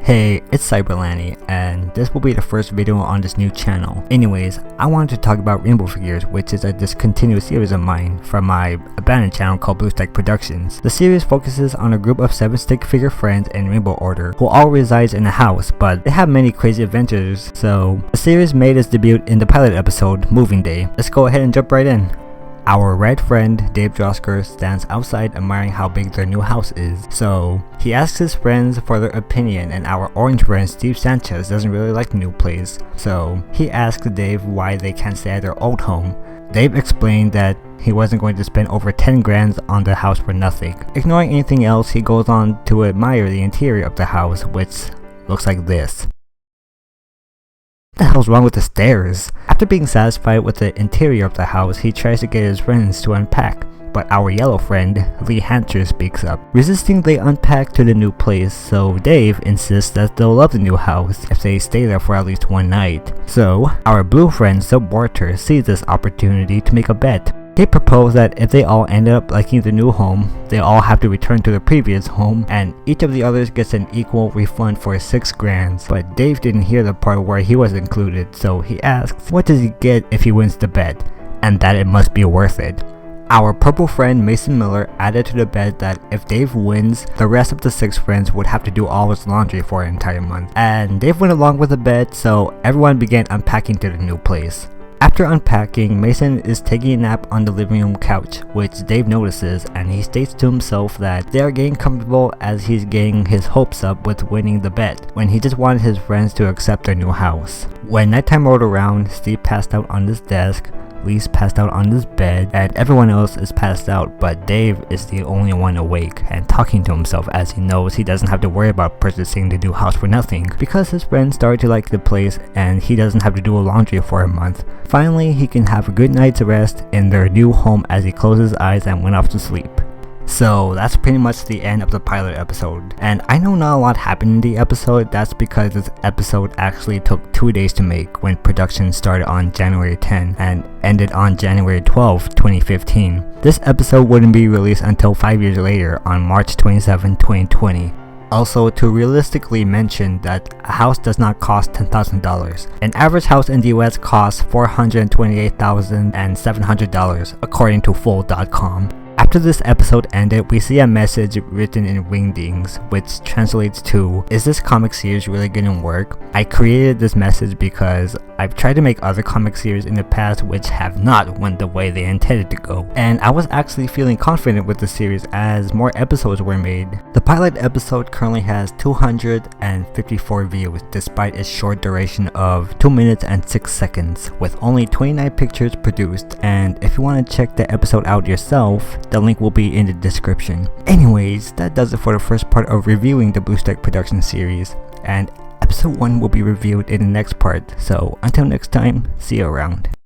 Hey, it's Cyberlanny, and this will be the first video on this new channel. Anyways, I wanted to talk about Rainbow Figures, which is a discontinued series of mine from my abandoned channel called Blue Stack Productions. The series focuses on a group of 7 stick figure friends in Rainbow Order who all resides in a house, but they have many crazy adventures. So the series made its debut in the pilot episode, Moving Day. Let's go ahead and jump right in. Our red friend, Dave Drosker, stands outside admiring how big their new house is. So he asks his friends for their opinion, and our orange friend, Steve Sanchez, doesn't really like the new place. So he asks Dave why they can't stay at their old home. Dave explained that he wasn't going to spend over 10 grand on the house for nothing. Ignoring anything else, he goes on to admire the interior of the house, which looks like this. What the hell's wrong with the stairs? After being satisfied with the interior of the house, he tries to get his friends to unpack, but our yellow friend, Lee Hancher, speaks up. Resisting, they unpack to the new place, so Dave insists that they'll love the new house if they stay there for at least one night. So, our blue friend, Sub Walter, sees this opportunity to make a bet. They propose that if they all end up liking the new home, they all have to return to the previous home, and each of the others gets an equal refund for 6 grand. But Dave didn't hear the part where he was included, so he asks what does he get if he wins the bet, and that it must be worth it. Our purple friend Mason Miller added to the bet that if Dave wins, the rest of the 6 friends would have to do all his laundry for an entire month. And Dave went along with the bet, so everyone began unpacking to the new place. After unpacking, Mason is taking a nap on the living room couch, which Dave notices, and he states to himself that they are getting comfortable as he's getting his hopes up with winning the bet, when he just wanted his friends to accept their new house. When nighttime rolled around, Steve passed out on his desk, Lee's passed out on his bed, and everyone else is passed out, but Dave is the only one awake and talking to himself as he knows he doesn't have to worry about purchasing the new house for nothing because his friends started to like the place and he doesn't have to do a laundry for a month. Finally, he can have a good night's rest in their new home as he closed his eyes and went off to sleep. So that's pretty much the end of the pilot episode, and I know not a lot happened in the episode. That's because this episode actually took 2 days to make when production started on January 10 and ended on January 12, 2015. This episode wouldn't be released until 5 years later on March 27, 2020. Also, to realistically mention that a house does not cost $10,000. An average house in the US costs $428,700 according to Full.com. After this episode ended, we see a message written in wingdings, which translates to, "Is this comic series really gonna work?" I created this message because I've tried to make other comic series in the past which have not went the way they intended to go, and I was actually feeling confident with the series as more episodes were made. The pilot episode currently has 254 views despite its short duration of 2 minutes and 6 seconds, with only 29 pictures produced, and if you want to check the episode out yourself, the link will be in the description. Anyways, that does it for the first part of reviewing the Blue Stack Production series, and episode 1 will be reviewed in the next part, so until next time, see you around.